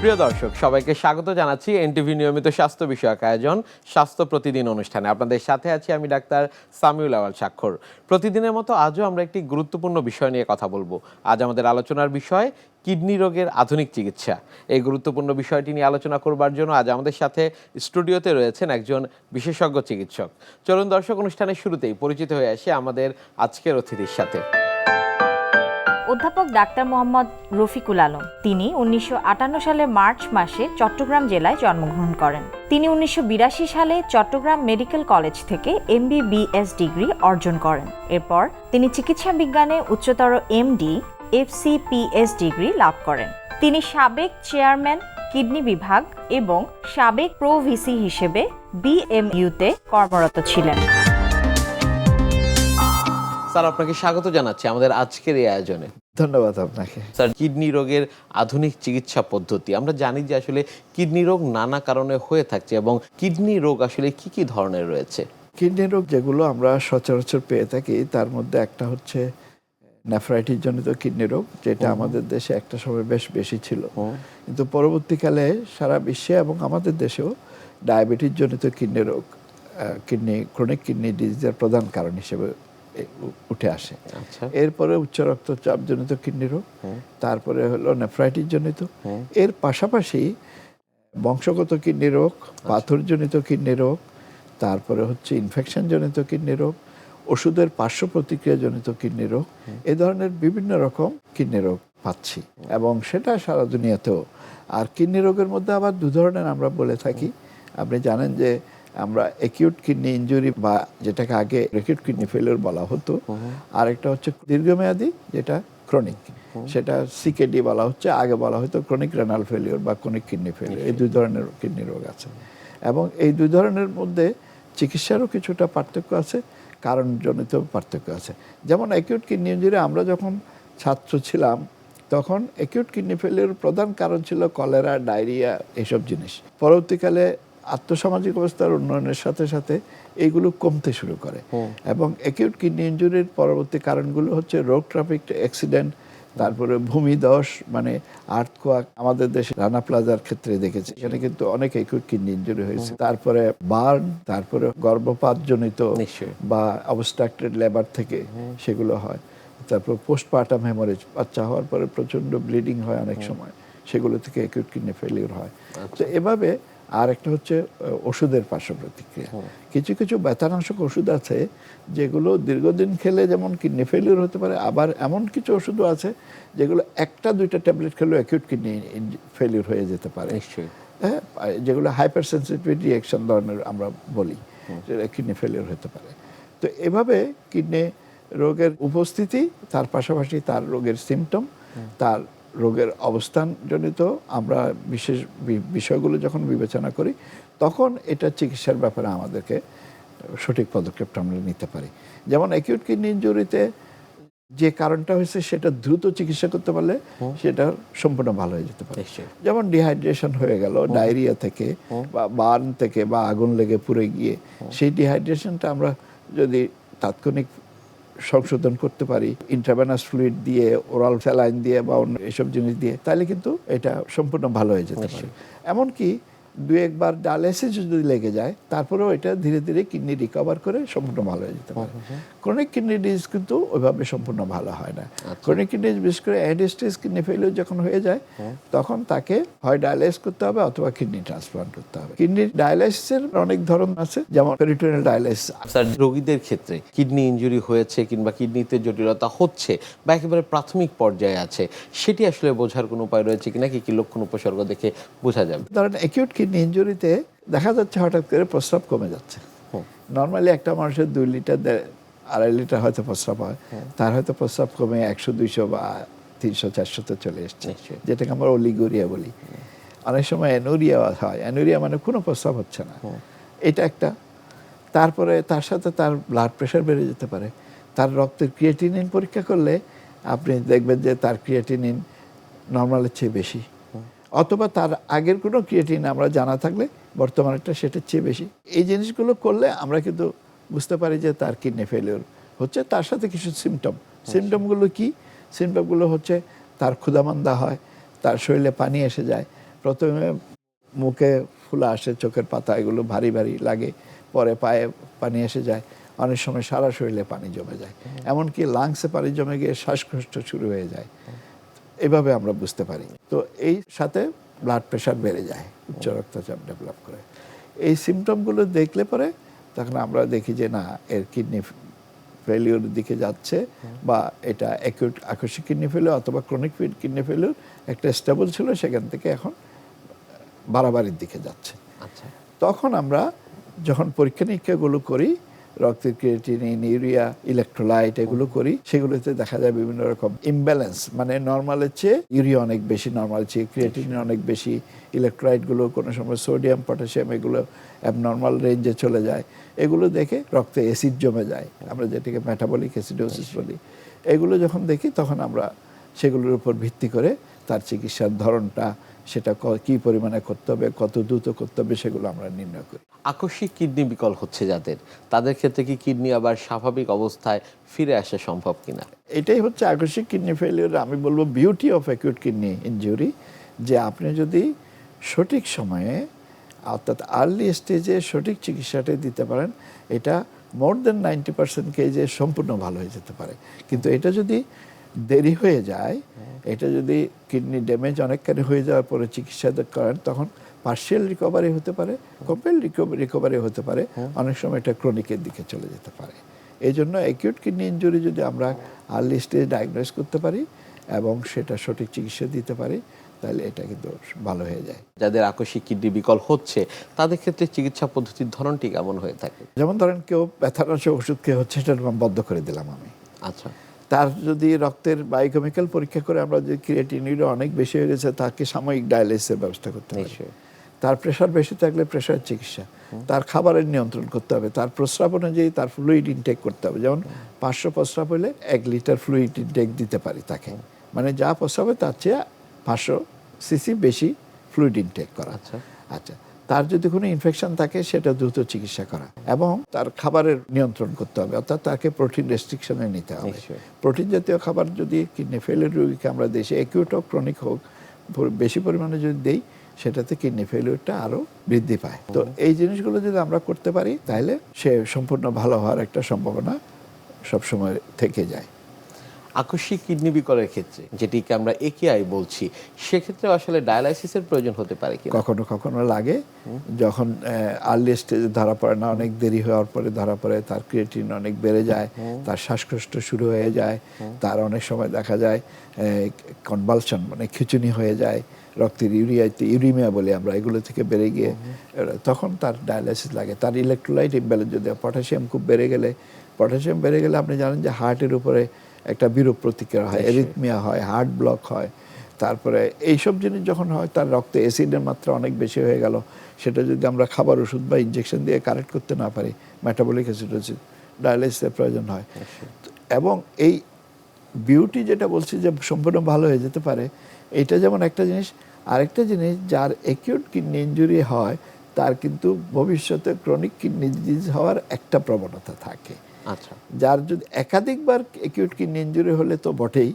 প্রিয় দর্শক, সবাইকে স্বাগত জানাচ্ছি এনটিভি নিয়মিত স্বাস্থ্য বিষয়ক আয়োজন স্বাস্থ্য প্রতিদিন অনুষ্ঠানে। আপনাদের সাথে আছি আমি ডাক্তার সামিউল আওয়াল স্বাক্ষর। প্রতিদিনের মতো আজও আমরা একটি গুরুত্বপূর্ণ বিষয় নিয়ে কথা বলবো। আজ আমাদের আলোচনার বিষয় কিডনি রোগের আধুনিক চিকিৎসা। এই গুরুত্বপূর্ণ বিষয়টি নিয়ে আলোচনা করবার জন্য আজ আমাদের সাথে স্টুডিওতে রয়েছেন একজন বিশেষজ্ঞ চিকিৎসক। চলুন দর্শক, অনুষ্ঠানের শুরুতেই পরিচিত হয়ে আসি আমাদের আজকের অতিথির সাথে। অধ্যাপক ডাক্তার মোহাম্মদ রফিকুল আলম। তিনি 1958 সালে মার্চ মাসে চট্টগ্রাম জেলায় জন্মগ্রহণ করেন। তিনি 1982 সালে চট্টগ্রাম মেডিকেল কলেজ থেকে MBBS ডিগ্রি অর্জন করেন। এরপর তিনি চিকিৎসা বিজ্ঞানে উচ্চতর MD FCPS ডিগ্রি লাভ করেন। তিনি সাবেক চেয়ারম্যান কিডনি বিভাগ এবং সাবেক প্রো ভিসি হিসেবে BMU-তে কর্মরত ছিলেন। স্যার, আপনাকে স্বাগত জানাচ্ছি আমাদের আজকের এই আয়োজনে। ধন্যবাদ আপনাকে। স্যার, কিডনি রোগের আধুনিক চিকিৎসা পদ্ধতি, আমরা জানি যে আসলে কিডনি রোগ নানা কারণে হয়ে থাকছে এবং কিডনি রোগ আসলে কি কি ধরনের রয়েছে? কিডনি রোগ যেগুলো আমরা সচরাচর পেয়ে থাকি তার মধ্যে একটা হচ্ছে নেফ্রাইটিস জনিত কিডনি রোগ, যেটা আমাদের দেশে একটা সময় বেশ বেশি ছিল, কিন্তু পরবর্তীকালে সারা বিশ্বে এবং আমাদের দেশেও ডায়াবেটিস জনিত কিডনি রোগ, ক্রনিক কিডনি ডিজিজের প্রধান কারণ হিসেবে উঠে আসে। এরপরে উচ্চ রক্তচাপ জনিত কিডনি রোগ, তারপরে হলো নেফ্রাইটিস জনিত, এর পাশাপাশি বংশগত কিডনি রোগ, পাথরজনিত কিডনি রোগ, তারপরে হচ্ছে ইনফেকশন জনিত কিডনি রোগ, ওষুধের পার্শ্ব প্রতিক্রিয়া জনিত কিডনি রোগ, এ ধরনের বিভিন্ন রকম কিডনি রোগ পাচ্ছি এবং সেটা সারা দুনিয়াতেও। আর কিডনি রোগের মধ্যে আবার দু ধরনের আমরা বলে থাকি। আপনি জানেন যে আমরা অ্যাকিউট কিডনি ইনজুরি বা যেটাকে আগে অ্যাকিউট কিডনি ফেলিওর বলা হতো, আর একটা হচ্ছে দীর্ঘমেয়াদী যেটা ক্রনিক, সেটা CKD বলা হচ্ছে, আগে বলা হতো ক্রনিক রেনাল ফেলিওর বা ক্রনিক কিডনি ফেলিওর। এই দুই ধরনের কিডনি রোগ আছে এবং এই দুই ধরনের মধ্যে চিকিৎসারও কিছুটা পার্থক্য আছে, কারণজনিত পার্থক্য আছে। যেমন অ্যাকিউট কিডনি ইনজুরি আমরা যখন ছাত্র ছিলাম তখন অ্যাকিউট কিডনি ফেলিওর প্রধান কারণ ছিল কলেরা, ডায়রিয়া, এইসব জিনিস। পরবর্তীকালে আর্থসামাজিক অবস্থার উন্নয়নের সাথে সাথে এইগুলো কমতে শুরু করে এবং অ্যাকিউট কিডনি ইনজুরির পরবর্তী কারণগুলো হচ্ছে রোড ট্রাফিক অ্যাক্সিডেন্ট, তারপরে ভূমিধস মানে আর্থকোয়াক। আমাদের দেশে রানা প্লাজার ক্ষেত্রে দেখেছি, সেখানে কিন্তু অনেক অ্যাকিউট কিডনি ইনজুরি হয়েছে। তারপরে বার্ন, তারপরে গর্ভপাতজনিত বা অবস্ট্রাক্টেড লেবার থেকে সেগুলো হয়। তারপর পোস্টপার্টাম হেমোরেজ, বাচ্চা হওয়ার পরে প্রচণ্ড ব্লিডিং হয় অনেক সময়, সেগুলো থেকে অ্যাকিউট কিডনি ফেলিওর হয়। তো এভাবে আর একটা হচ্ছে ওষুধের পার্শ্ব প্রতিক্রিয়া। কিছু কিছু ব্যথানাশক ওষুধ আছে যেগুলো দীর্ঘদিন খেলে যেমন কিডনি ফেলিওর হতে পারে, আবার এমন কিছু ওষুধও আছে যেগুলো একটা দুইটা ট্যাবলেট খেলেও অ্যাকিউট কিডনি ফেলিওর হয়ে যেতে পারে। হ্যাঁ, যেগুলো হাইপার সেন্সিটিভিটি রিঅ্যাকশন ধরনের আমরা বলি, যেটা কিডনি ফেলিওর হতে পারে। তো এভাবে কিডনি রোগের উপস্থিতি, তার পাশাপাশি তার রোগের সিমটম, তার রোগের অবস্থানজনিত আমরা বিশেষ বিষয়গুলো যখন বিবেচনা করি তখন এটা চিকিৎসার ব্যাপারে আমাদেরকে সঠিক পদক্ষেপটা আমরা নিতে পারি। যেমন অ্যাকিউট কিডনি ইনজুরিতে যে কারণটা হয়েছে সেটা দ্রুত চিকিৎসা করতে পারলে সেটা সম্পূর্ণ ভালো হয়ে যেতে পারে। যেমন ডিহাইড্রেশন হয়ে গেল ডায়রিয়া থেকে বা বার্ন থেকে বা আগুন লেগে পুড়ে গিয়ে, সেই ডিহাইড্রেশনটা আমরা যদি তাৎক্ষণিক সংশোধন করতে পারি ইন্ট্রাভেনাস ফ্লুইড দিয়ে, ওরাল স্যালাইন দিয়ে বা অন্য এসব জিনিস দিয়ে, তাহলে কিন্তু এটা সম্পূর্ণ ভালো হয়ে যেতে পারে। এমনকি দু একবার ডায়ালাইসিস যদি লেগে যায় তারপরেও এটা ধীরে ধীরে কিডনি রিকভার করে সম্পূর্ণ ভালো হয়ে যেতে পারে। ক্রনিক কিডনি ডিজিজ কিন্তু ওইভাবে সম্পূর্ণ ভালো হয় না। ক্রনিক কিডনি বিশেষ করে এন্ড স্টেজ কিডনি ফেলিওর যখন হয়ে যায় তখন তাকে হয় ডায়ালাইসিস করতে হবে অথবা কিডনি ট্রান্সপ্লান্ট করতে হবে। কিডনি ডায়ালাইসিসের অনেক ধরন আছে, যেমন পেরিটোনিয়াল ডায়ালাইসিস। স্যার, রোগীদের ক্ষেত্রে কিডনি ইনজুরি হয়েছে কিংবা কিডনিতে জটিলতা হচ্ছে বা একেবারে প্রাথমিক পর্যায়ে আছে, সেটি আসলে বোঝার কোনো উপায় রয়েছে কিনা? কি কি লক্ষণ উপসর্গ দেখে বোঝা যাবে? ধরেন অ্যাকিউট কিডনি ইনজুরিতে দেখা যাচ্ছে হঠাৎ করে প্রস্রাব কমে যাচ্ছে। নর্মালি একটা মানুষের 2 লিটার 2.5 লিটার হয়তো প্রস্রাব হয়, তার হয়তো প্রস্রাব কমে 100, 200 বা 300, 400-তে চলে এসছে, যেটাকে আমরা অলিগুরিয়া বলি। অনেক সময় অ্যানুরিয়া হয়, অ্যানুরিয়া মানে কোনো প্রস্রাব হচ্ছে না, এটা একটা। তারপরে তার সাথে তার ব্লাড প্রেশার বেড়ে যেতে পারে। তার রক্তের ক্রিয়েটিনিন পরীক্ষা করলে আপনি দেখবেন যে তার ক্রিয়েটিনিন নর্মালের চেয়ে বেশি, অথবা তার আগের কোনো ক্রিয়েটিনিন আমরা জানা থাকলে বর্তমানেরটা সেটার চেয়ে বেশি। এই জিনিসগুলো করলে আমরা কিন্তু বুঝতে পারি যে তার কিডনি ফেলিওর হচ্ছে। তার সাথে কিছু সিমটমগুলো কি? সিমটমগুলো হচ্ছে তার ক্ষুধামন্দা হয়, তার শরীরে পানি এসে যায়, প্রথমে মুখে ফুলা আসে, চোখের পাতা এগুলো ভারী ভারী লাগে, পরে পায়ে পানি এসে যায়, অনেক সময় সারা শরীরে পানি জমে যায়, এমনকি লাংসে পানি জমে গিয়ে শ্বাসকষ্ট শুরু হয়ে যায়। এভাবে আমরা বুঝতে পারি। তো এই সাথে ব্লাড প্রেশার বেড়ে যায়, উচ্চ রক্তচাপ ডেভেলপ করে। এই সিমটমগুলো দেখলে পরে তখন আমরা দেখি যে না, এর কিডনি ফেলিওর দিকে যাচ্ছে, বা এটা অ্যাকিউট আকস্মিক কিডনি ফেলিওর অথবা ক্রনিক কিডনি ফেলিওর একটা স্টেবল ছিল, সেখান থেকে এখন বাড়াবাড়ির দিকে যাচ্ছে। আচ্ছা, তখন আমরা যখন পরীক্ষা নিরীক্ষাগুলো করি, রক্তের ক্রিয়েটিনিন, ইউরিয়া, ইলেকট্রোলাইট এগুলো করি, সেগুলোতে দেখা যায় বিভিন্ন রকম ইমব্যালেন্স, মানে নর্মালের চেয়ে ইউরিয়া অনেক বেশি, নর্মালের চেয়ে ক্রিয়েটিনিন অনেক বেশি, ইলেকট্রোলাইটগুলো কোনো সময় সোডিয়াম, পটাশিয়াম এগুলো অ্যাবনর্মাল রেঞ্জে চলে যায়। এগুলো দেখে রক্তে অ্যাসিড জমে যায়, আমরা যেটাকে মেটাবলিক অ্যাসিডোসিস বলি। এগুলো যখন দেখি তখন আমরা সেগুলোর উপর ভিত্তি করে তার চিকিৎসার ধরনটা, সেটা কী পরিমাণে করতে হবে, কত দ্রুত করতে হবে, সেগুলো আমরা নির্ণয় করি। আকস্মিক কিডনি বিকল হচ্ছে যাদের, তাদের ক্ষেত্রে কি কিডনি আবার স্বাভাবিক অবস্থায় ফিরে আসা সম্ভব কিনা? এটাই হচ্ছে আকস্মিক কিডনি ফেলিওর, আমি বলবো beauty of acute kidney injury, যে আপনি যদি সঠিক সময়ে অর্থাৎ আর্লি স্টেজে সঠিক চিকিৎসাটা দিতে পারেন, এটা মোর দেন 90% কেজে সম্পূর্ণ ভালো হয়ে যেতে পারে। কিন্তু এটা যদি দেরি হয়ে যায়, এটা যদি কিডনি ড্যামেজ অনেকখানি হয়ে যাওয়ার পরে চিকিৎসা করেন, তখন পার্শিয়াল রিকভারি হতে পারে, কমপ্লিট রিকভারি হতে পারে, অনেক সময় এটা ক্রনিকের দিকে চলে যেতে পারে। এই জন্য অ্যাকিউট কিডনি ইনজুরি যদি আমরা আর্লি স্টেজ ডায়াগনোস করতে পারি এবং সেটা সঠিক চিকিৎসা দিতে পারি, তাহলে এটা কিন্তু ভালো হয়ে যায়। যাদের আকস্মিক কিডনি বিকল হচ্ছে তাদের ক্ষেত্রে চিকিৎসা পদ্ধতির ধরনটি কেমন হয়ে থাকে? যেমন ধরেন কেউ ব্যথানাশক ওষুধ খেয়ে হচ্ছে, সেটা বন্ধ করে দিলাম আমি। আচ্ছা, তার যদি রক্তের বায়োকেমিক্যাল পরীক্ষা করে আমরা যে ক্রিয়েটিনিন অনেক বেশি হয়ে গেছে, তাকে সাময়িক ডায়ালিসিসের ব্যবস্থা করতে হবে। তার প্রেশার বেশি থাকলে প্রেশার চিকিৎসা, তার খাবারের নিয়ন্ত্রণ করতে হবে, তার প্রস্রাব অনুযায়ী তার ফ্লুইড ইনটেক করতে হবে। যেমন 500 প্রস্রাব হলে 1 লিটার ফ্লুইড ইনটেক দিতে পারি তাকে, মানে যা প্রস্রাব হয় তার চেয়ে 500 সিসি বেশি ফ্লুইড ইনটেক করা। আচ্ছা, তার যদি কোনো ইনফেকশন থাকে সেটা দ্রুত চিকিৎসা করা, এবং তার খাবারের নিয়ন্ত্রণ করতে হবে, অর্থাৎ তাকে প্রোটিন রেস্ট্রিকশনে নিতে হবে। প্রোটিন জাতীয় খাবার যদি কিডনি ফেলিওর রোগীকে আমরা দেই, অ্যাকিউট হোক ক্রনিক হোক, বেশি পরিমাণে যদি দেই, সেটাতে কিডনি ফেলিওরটা আরও বৃদ্ধি পায়। তো এই জিনিসগুলো যদি আমরা করতে পারি, তাহলে সে সম্পূর্ণ ভালো হওয়ার একটা সম্ভাবনা সবসময় থেকে যায়। আকস্মিক কিডনি বিকলের ক্ষেত্রে, যেটিকে আমরা একেআই বলছি, সেক্ষেত্রে আসলে ডায়ালাইসিসের প্রয়োজন হতে পারে কি? কখনো কখনো লাগে, যখন আর্লি স্টেজে ধরা পড়ে না, অনেক দেরি হওয়ার পরে ধরা পড়ে, তার ক্রিয়েটিনিন অনেক বেড়ে যায়, তার শ্বাসকষ্ট শুরু হয়ে যায়, তার অনেক সময় দেখা যায় কনভালশন, মানে খিঁচুনি হয়ে যায়, রক্তের ইউরিমিয়া বলি আমরা, এগুলো থেকে বেড়ে গিয়ে তখন তার ডায়ালাইসিস লাগে। তার ইলেকট্রোলাইট ইমব্যালেন্স, যদি পটাশিয়াম খুব বেড়ে গেলে আপনি জানেন যে হার্টের উপরে একটা বিরূপ প্রতিক্রিয়া হয়, এরিথমিয়া হয়, হার্ট ব্লক হয়। তারপরে এইসব জিনিস যখন হয়, তার রক্তে অ্যাসিডের মাত্রা অনেক বেশি হয়ে গেল, সেটা যদি আমরা খাবার ওষুধ বা ইনজেকশন দিয়ে কারেক্ট করতে না পারি, মেটাবলিক অ্যাসিডোসিস, ডায়ালাইসিসের প্রয়োজন হয়। এবং এই বিউটি যেটা বলছি যে সম্পূর্ণ ভালো হয়ে যেতে পারে, এটা যেমন একটা জিনিস। আরেকটা জিনিস, যার অ্যাকিউট কিডনি ইনজুরি হয়, তার কিন্তু ভবিষ্যতে ক্রনিক কিডনি ডিজিজ হওয়ার একটা প্রবণতা থাকে। আচ্ছা, যার যদি একাধিকবার অ্যাকিউট কিডনি ইনজুরি হলে তো বটেই,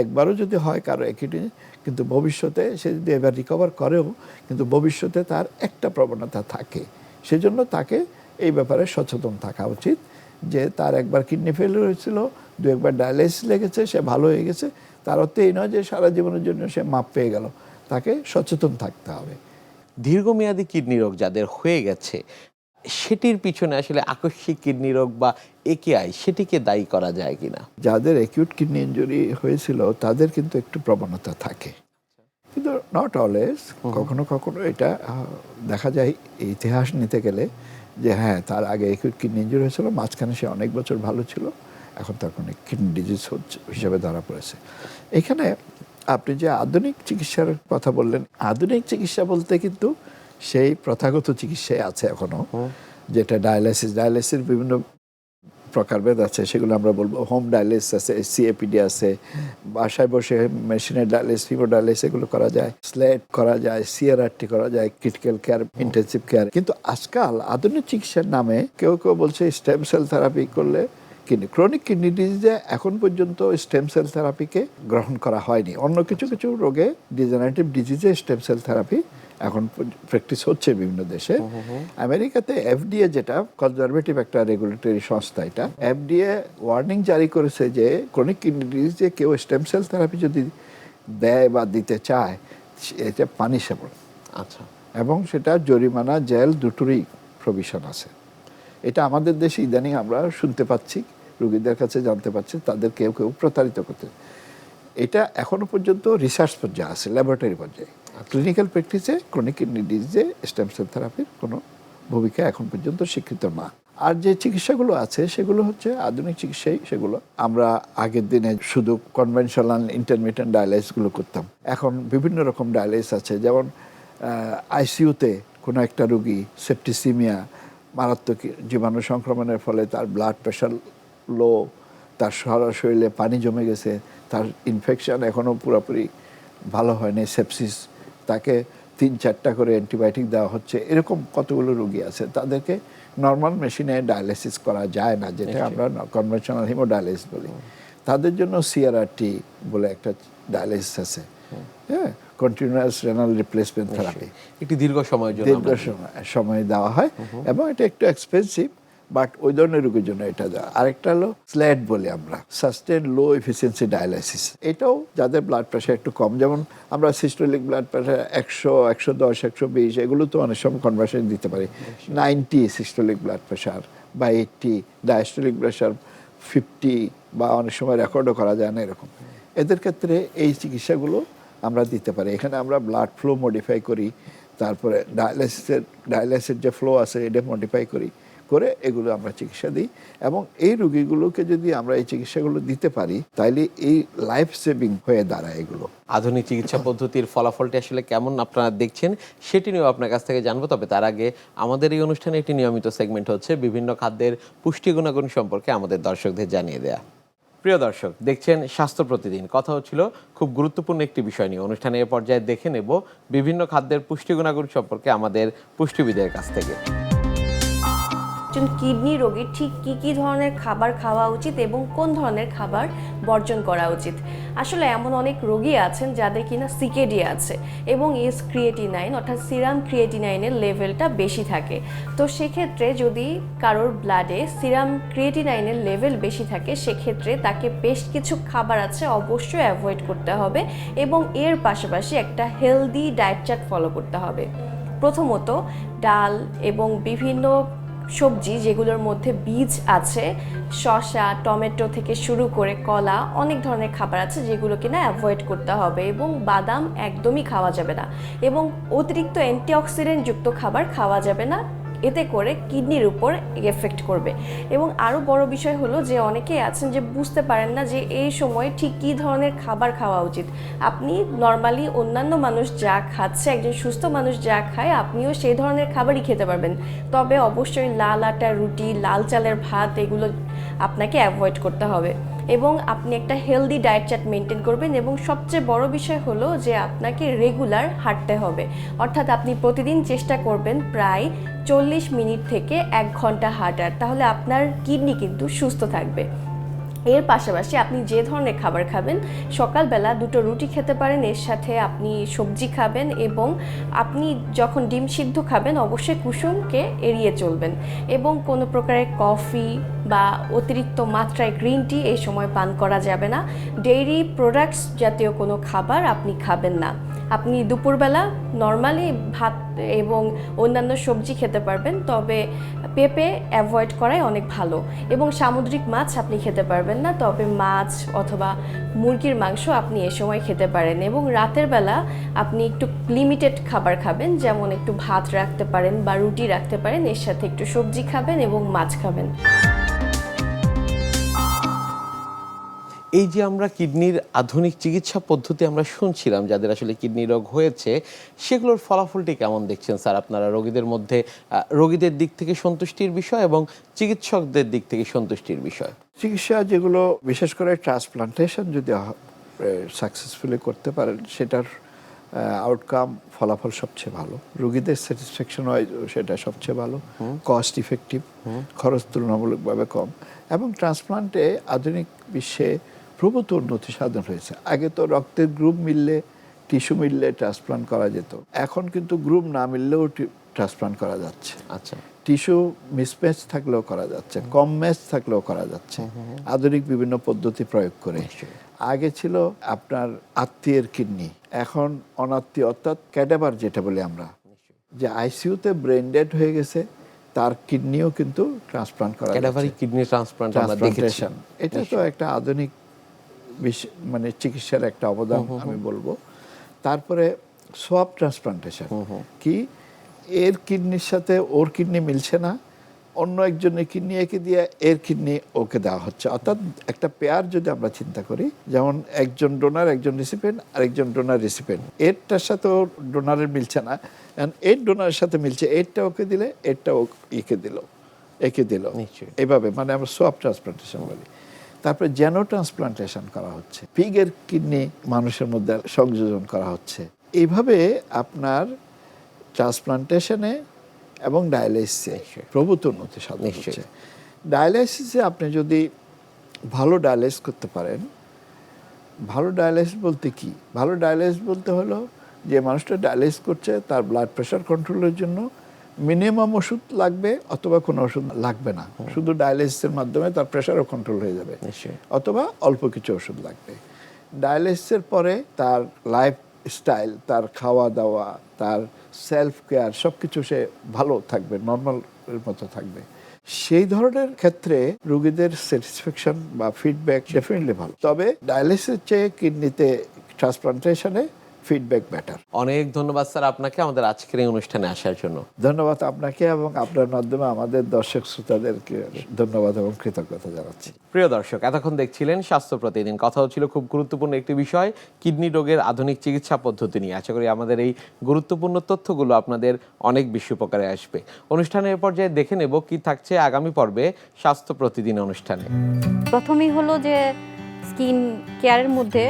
একবারও যদি হয় কারো অ্যাকিউট, কিন্তু ভবিষ্যতে সে যদি এবার রিকভার করেও, কিন্তু ভবিষ্যতে তার একটা প্রবণতা থাকে। সেজন্য তাকে এই ব্যাপারে সচেতন থাকা উচিত, যে তার একবার কিডনি ফেলিওর হয়েছিল, 2-1বার ডায়ালাইসিস লেগেছে, সে ভালো হয়ে গেছে, তার অর্থ এই নয় যে সারা জীবনের জন্য সে মাপ পেয়ে গেল। তাকে সচেতন থাকতে হবে। দীর্ঘমেয়াদী কিডনি রোগ যাদের হয়ে গেছে, সেটির পিছনে আসলে আকস্মিক কিডনি রোগ বা একেআই, সেটিকে দায়ী করা যায় কিনা? যাদের অ্যাকিউট কিডনি ইনজুরি হয়েছিল তাদের কিন্তু একটু প্রবণতা থাকে, কিন্তু নট অলওয়েজ। কখনো কখনো এটা দেখা যায় ইতিহাস নিতে গেলে, যে হ্যাঁ, তার আগে অ্যাকিউট কিডনি ইনজুরি হয়েছিল, মাঝখানে সে অনেক বছর ভালো ছিল, এখন তার কোনো কিডনি ডিজিজ হচ্ছে হিসাবে ধরা পড়েছে। এখানে আপনি যে আধুনিক চিকিৎসার কথা বললেন, আধুনিক চিকিৎসা বলতে কিন্তু সেই প্রথাগত চিকিৎসায় আছে এখনো, যেটা ডায়ালাইসিস বিভিন্ন প্রকারভেদ আছে, সেগুলো আমরা বলবো। হোম ডায়ালিসিস আছে, সিএপিডি আছে, বাসায় বসে মেশিনের ডায়ালিসিস, হিমোডায়ালিসিস এগুলো করা যায়, স্লেট করা যায়, সিআরআরটি করা যায়, ক্রিটিক্যাল কেয়ার, ইন্টেনসিভ কেয়ার। কিন্তু আজকাল আধুনিক চিকিৎসার নামে কেউ কেউ বলছে স্টেম সেল থেরাপি করলে কিডনি ক্রনিক কিডনি ডিজিজে এখন পর্যন্ত স্টেম সেল থেরাপিকে গ্রহণ করা হয়নি। অন্য কিছু কিছু রোগে ডিজেনারেটিভ ডিজিজে স্টেম সেল থেরাপি এখন প্র্যাকটিস হচ্ছে বিভিন্ন দেশে। আমেরিকাতে এফডিএ, যেটা কনজারভেটিভ একটা রেগুলেটরি সংস্থা, এটা এফডিএ ওয়ার্নিং জারি করেছে যে ক্রনিক কিডনি ডিজিজে কেউ স্টেম সেল থেরাপি যদি দেয় বা দিতে চায়, এটা পানিশেবল। আচ্ছা। এবং সেটা জরিমানা, জেল দুটোরই প্রভিশন আছে। এটা আমাদের দেশে ইদানিং আমরা শুনতে পাচ্ছি, রোগীদের কাছে জানতে পারছি তাদের কেউ কেউ প্রতারিত করতে। এটা এখনো পর্যন্ত রিসার্চ পর্যায়ে আছে, ল্যাবরেটরি পর্যায়ে। ক্লিনিক্যাল প্র্যাকটিসে ক্রনিক কিডনি ডিজিজে স্টেম সেল থেরাপির কোনো ভূমিকা এখন পর্যন্ত স্বীকৃত না। আর যে চিকিৎসাগুলো আছে সেগুলো হচ্ছে আধুনিক চিকিৎসাই। সেগুলো আমরা আগের দিনে শুধু কনভেনশনাল ইন্টারমিটেন্ট ডায়ালাইসিসগুলো করতাম, এখন বিভিন্ন রকম ডায়ালাইসিস আছে। যেমন আইসিইউতে কোনো একটা রোগী সেপ্টিসিমিয়া, মারাত্মক জীবাণু সংক্রমণের ফলে তার ব্লাড প্রেশার লো, তার সারা শরীরে পানি জমে গেছে, তার ইনফেকশন এখনও পুরোপুরি ভালো হয়নি, সেপসিস, তাকে 3-4টা করে অ্যান্টিবায়োটিক দেওয়া হচ্ছে। এরকম কতগুলো রোগী আছে, তাদেরকে নর্মাল মেশিনে ডায়ালাইসিস করা যায় না, যেটা আমরা কনভেনশনাল হিমোডায়ালাইসিস বলি। তাদের জন্য সিআরআরটি বলে একটা ডায়ালাইসিস আছে, হ্যাঁ, কন্টিনিউয়াস রেনাল রিপ্লেসমেন্ট থেরাপি। একটি দীর্ঘ সময়ের জন্য সময় দেওয়া হয় এবং এটা একটু এক্সপেন্সিভ, বাট ওই ধরনের রোগীর জন্য এটা দেওয়া। আরেকটা হলো স্ল্যাট বলে আমরা, সাস্টেন লো এফিসিয়েন্সি ডায়ালাইসিস। এটাও যাদের ব্লাড প্রেশার একটু কম, যেমন আমরা সিস্টোলিক ব্লাড প্রেশার 100, 110, 120, এগুলো তো অনেক সময় কনভার্সন দিতে পারি। 90 সিস্টোলিক ব্লাড প্রেশার বা 80, ডায়াস্টোলিক প্রেশার 50, বা অনেক সময় রেকর্ডও করা যায় না এরকম। এদের ক্ষেত্রে এই চিকিৎসাগুলো আমরা দিতে পারি। এখানে আমরা ব্লাড ফ্লো মডিফাই করি, তারপরে ডায়ালাইসিসের যে ফ্লো আছে এটা মডিফাই করে এগুলো আমরা চিকিৎসা দিই। এবং এই রোগীগুলোকে যদি আমরা এই চিকিৎসাগুলো দিতে পারি, তাইলে এই লাইফ সেভিং হয়ে দাঁড়ায় এগুলো। আধুনিক চিকিৎসা পদ্ধতির ফলাফলটি আসলে কেমন আপনারা দেখছেন সেটি নিয়েও আপনার কাছ থেকে জানবো। তবে তার আগে আমাদের এই অনুষ্ঠানে একটি নিয়মিত সেগমেন্ট হচ্ছে বিভিন্ন খাদ্যের পুষ্টি গুণাগুণ সম্পর্কে আমাদের দর্শকদের জানিয়ে দেয়া। প্রিয় দর্শক, দেখছেন স্বাস্থ্য প্রতিদিন। কথা হচ্ছিল খুব গুরুত্বপূর্ণ একটি বিষয় নিয়ে। অনুষ্ঠানে এ পর্যায়ে দেখে নেব বিভিন্ন খাদ্যের পুষ্টি গুণাগুণ সম্পর্কে আমাদের পুষ্টিবিদের কাছ থেকে। একজন কিডনি রোগীর ঠিক কী কী ধরনের খাবার খাওয়া উচিত এবং কোন ধরনের খাবার বর্জন করা উচিত। আসলে এমন অনেক রোগী আছেন যাদের কিনা সিকেডি আছে এবং এস ক্রিয়েটিনাইন অর্থাৎ সিরাম ক্রিয়েটিনাইনের লেভেলটা বেশি থাকে। তো সেক্ষেত্রে যদি কারোর ব্লাডে সিরাম ক্রিয়েটিনাইনের লেভেল বেশি থাকে, সেক্ষেত্রে তাকে বেশ কিছু খাবার আছে অবশ্যই অ্যাভয়েড করতে হবে এবং এর পাশাপাশি একটা হেলদি ডায়েট চার্ট ফলো করতে হবে। প্রথমত ডাল এবং বিভিন্ন সবজি যেগুলোর মধ্যে বীজ আছে, শসা, টমেটো থেকে শুরু করে কলা, অনেক ধরনের খাবার আছে যেগুলো কিনা অ্যাভয়েড করতে হবে এবং বাদাম একদমই খাওয়া যাবে না এবং অতিরিক্ত অ্যান্টিঅক্সিডেন্ট যুক্ত খাবার খাওয়া যাবে না, এতে করে কিডনির উপর এফেক্ট করবে। এবং আরও বড় বিষয় হলো যে অনেকেই আছেন যে বুঝতে পারেন না যে এই সময় ঠিক কী ধরনের খাবার খাওয়া উচিত। আপনি নর্মালি অন্যান্য মানুষ যা খাচ্ছে, একজন সুস্থ মানুষ যা খায়, আপনিও সেই ধরনের খাবারই খেতে পারবেন। তবে অবশ্যই লাল আটার রুটি, লাল চালের ভাত এগুলো আপনাকে অ্যাভয়েড করতে হবে এবং আপনি একটা হেলদি ডায়েট চার্ট মেনটেন করবেন। এবং সবচেয়ে বড় বিষয় হলো যে আপনাকে রেগুলার হাঁটতে হবে, অর্থাৎ আপনি প্রতিদিন চেষ্টা করবেন প্রায় 40 মিনিট থেকে 1 ঘন্টা হাঁটার, তাহলে আপনার কিডনি কিন্তু সুস্থ থাকবে। এর পাশাপাশি আপনি যে ধরনের খাবার খাবেন, সকালবেলা 2টো রুটি খেতে পারেন, এর সাথে আপনি সবজি খাবেন এবং আপনি যখন ডিম সিদ্ধ খাবেন অবশ্যই কুসুমকে এড়িয়ে চলবেন এবং কোনো প্রকারের কফি বা অতিরিক্ত মাত্রায় গ্রিন টি এই সময় পান করা যাবে না। ডেইরি প্রোডাক্টস জাতীয় কোনো খাবার আপনি খাবেন না। আপনি দুপুরবেলা নর্মালি ভাত এবং অন্যান্য সবজি খেতে পারবেন, তবে পেঁপে অ্যাভয়েড করাই অনেক ভালো এবং সামুদ্রিক মাছ আপনি খেতে পারবেন না, তবে মাছ অথবা মুরগির মাংস আপনি এ সময় খেতে পারেন। এবং রাতের বেলা আপনি একটু লিমিটেড খাবার খাবেন, যেমন একটু ভাত রাখতে পারেন বা রুটি রাখতে পারেন, এর সাথে একটু সবজি খাবেন এবং মাছ খাবেন। এই যে আমরা কিডনির আধুনিক চিকিৎসা পদ্ধতি আমরা শুনছিলাম, যাদের আসলে কিডনি রোগ হয়েছে, সেগুলোর ফলাফলটি কেমন দেখছেন স্যার আপনারা? রোগীদের মধ্যে রোগীদের দিক থেকে সন্তুষ্টির বিষয় এবং চিকিৎসকদের দিক থেকে সন্তুষ্টির বিষয়। চিকিৎসা যেগুলো বিশেষ করে ট্রান্সপ্লান্টেশন যদি সাকসেসফুলি করতে পারেন, সেটার আউটকাম ফলাফল সবচেয়ে ভালো, রোগীদের স্যাটিসফ্যাকশন হয় সেটা সবচেয়ে ভালো, কস্ট ইফেক্টিভ, খরচ তুলনামূলকভাবে কম, এবং ট্রান্সপ্লান্টে আধুনিক বিশ্বে প্রভূত উন্নতি সাধন হয়েছে। আগে তো রক্তের গ্রুপ মিললে, টিস্যু মিললে ট্রান্সপ্লান্ট করা যেত, এখন কিন্তু গ্রুপ না মিললেও ট্রান্সপ্লান্ট করা যাচ্ছে। আচ্ছা, টিস্যু মিসম্যাচ থাকলেও করা যাচ্ছে, কম ম্যাচ থাকলেও করা যাচ্ছে আধুনিক বিভিন্ন পদ্ধতি প্রয়োগ করে। আগে ছিল আপনার আত্মীয়ের কিডনি, এখন অনাত্মীয়, অর্থাৎ ক্যাডাভার যেটা বলি আমরা, যে আইসিইউতে ব্রেন ডেড হয়ে গেছে তার কিডনিও কিন্তু ট্রান্সপ্লান্ট করা ক্যাডাভারি কিডনি ট্রান্সপ্লান্ট আমরা দেখেছি। ট্রান্সপ্লান্টেশন, এটা তো একটা আধুনিক মানে চিকিৎসার একটা অবদান আমি বলবো। তারপরে সোয়াব ট্রান্সপ্লান্টেশন, কি এর কিডনির সাথে ওর কিডনি মিলছে না, অন্য একজনের কিডনি একে দিয়ে এর কিডনি ওকে দেওয়া হচ্ছে। অর্থাৎ একটা পেয়ার যদি আমরা চিন্তা করি, যেমন একজন ডোনার একজন রিসিপিয়েন্ট, আরেকজন ডোনার রিসিপিয়েন্ট, এরটার সাথে ডোনারের মিলছে না, এর ডোনারের সাথে মিলছে, এরটা ওকে দিলে এরটা একে দিল, এইভাবে মানে আমরা সোয়াব ট্রান্সপ্লান্টেশন বলি। তারপরে জেনো ট্রান্সপ্লান্টেশন করা হচ্ছে, পিগের কিডনি মানুষের মধ্যে সংযোজন করা হচ্ছে। এইভাবে আপনার ট্রান্সপ্লান্টেশনে এবং ডায়ালাইসিসে প্রভূত উন্নতি সাধন হচ্ছে। ডায়ালাইসিসে আপনি যদি ভালো ডায়ালাইসিস করতে পারেন, ভালো ডায়ালাইসিস বলতে কি? ভালো ডায়ালাইসিস বলতে হলো যে মানুষটা ডায়ালাইসিস করছে তার ব্লাড প্রেশার কন্ট্রোলের জন্য মিনিমাম ওষুধ লাগবে অথবা কোনো ওষুধ লাগবে না, শুধু ডায়ালাইসিসের মাধ্যমে তার প্রেশারও কন্ট্রোল হয়ে যাবে, অথবা অল্প কিছু ওষুধ লাগবে। ডায়ালাইসিসের পরে তার লাইফ স্টাইল, তার খাওয়া দাওয়া, তার সেলফ কেয়ার সব কিছু সে ভালো থাকবে, নর্মালের মতো থাকবে। সেই ধরনের ক্ষেত্রে রোগীদের স্যাটিসফ্যাকশন বা ফিডব্যাক ডেফিনেটলি ভালো। তবে ডায়ালিসিসের চেয়ে কিডনিতে ট্রান্সপ্লান্টেশনে ফিডব্যাক বেটার। অনেক ধন্যবাদ স্যার আপনাকে আমাদের আজকের এই অনুষ্ঠানে আসার জন্য। ধন্যবাদ আপনাকে এবং আপনার মাধ্যমে আমাদের দর্শক শ্রোতাদেরকে ধন্যবাদ এবং কৃতজ্ঞতা জানাচ্ছি। প্রিয় দর্শক, এতক্ষণ দেখছিলেন স্বাস্থ্য প্রতিদিন। কথা হচ্ছিল খুব গুরুত্বপূর্ণ একটি বিষয়, কিডনি রোগের আধুনিক চিকিৎসা পদ্ধতি নিয়ে। আশা করি আমাদের এই গুরুত্বপূর্ণ তথ্যগুলো আপনাদের অনেক বেশি উপকারে আসবে। অনুষ্ঠানের পর্যায়ে দেখে নেব কি থাকছে আগামী পর্বে স্বাস্থ্য প্রতিদিন অনুষ্ঠানে। প্রথমেই হলো যে স্কিন কেয়ারের মধ্যে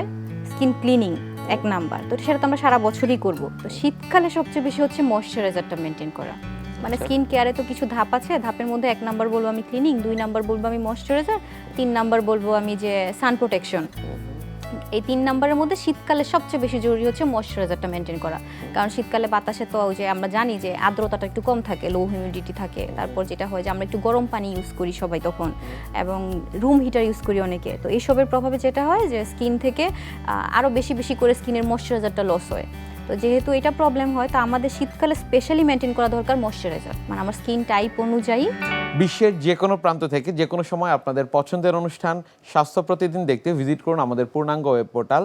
স্কিন ক্লিনিং এক নাম্বার, তো সেটা তো আমরা সারা বছরই করব। তো শীতকালে সবচেয়ে বেশি হচ্ছে ময়শ্চারাইজারটা মেনটেন করা। মানে স্কিন কেয়ারে তো কিছু ধাপ আছে, ধাপের মধ্যে 1 নাম্বার বলবো আমি ক্লিনিং, 2 নাম্বার বলবো আমি ময়শ্চারাইজার, 3 নাম্বার বলবো আমি যে সান প্রোটেকশন। এই 3 নাম্বারের মধ্যে শীতকালে সবচেয়ে বেশি জরুরি হচ্ছে ময়শ্চারাইজারটা মেনটেন করা। কারণ শীতকালে বাতাসে তো যে আমরা জানি যে আর্দ্রতাটা একটু কম থাকে, লো হিউমিডিটি থাকে। তারপর যেটা হয় যে আমরা একটু গরম পানি ইউজ করি সবাই তখন, এবং রুম হিটার ইউজ করি অনেকে। তো এইসবের প্রভাবে যেটা হয় যে স্কিন থেকে আরও বেশি বেশি করে স্কিনের ময়শ্চারাইজারটা লস হয়। তো যেহেতু এটা প্রবলেম হয়, তো আমাদের শীতকালে স্পেশালি মেনটেন করা দরকার ময়শ্চারাইজার, মানে আমার স্কিন টাইপ অনুযায়ী। বিশ্বের যে কোনো প্রান্ত থেকে যে কোনো সময় আপনাদের পছন্দের অনুষ্ঠান স্বাস্থ্য প্রতিদিন দেখতে ভিজিট করুন আমাদের পূর্ণাঙ্গ ওয়েব পোর্টাল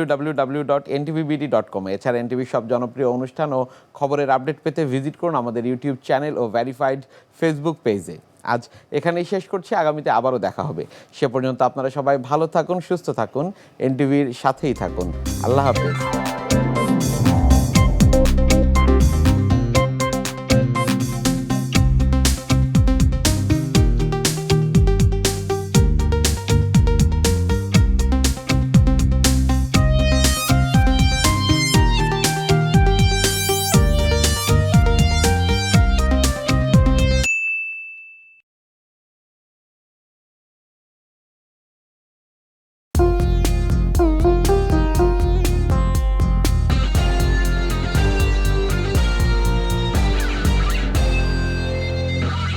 www.ntvbd.com। এছাড়া এনটিভির সব জনপ্রিয় অনুষ্ঠান ও খবরের আপডেট পেতে ভিজিট করুন আমাদের ইউটিউব চ্যানেল ও ভেরিফাইড ফেসবুক পেজে। আজ এখানেই শেষ করছি, আগামীতে আবারও দেখা হবে। সে পর্যন্ত আপনারা সবাই ভালো থাকুন, সুস্থ থাকুন, এনটিভির সাথেই থাকুন। আল্লাহ হাফেজ।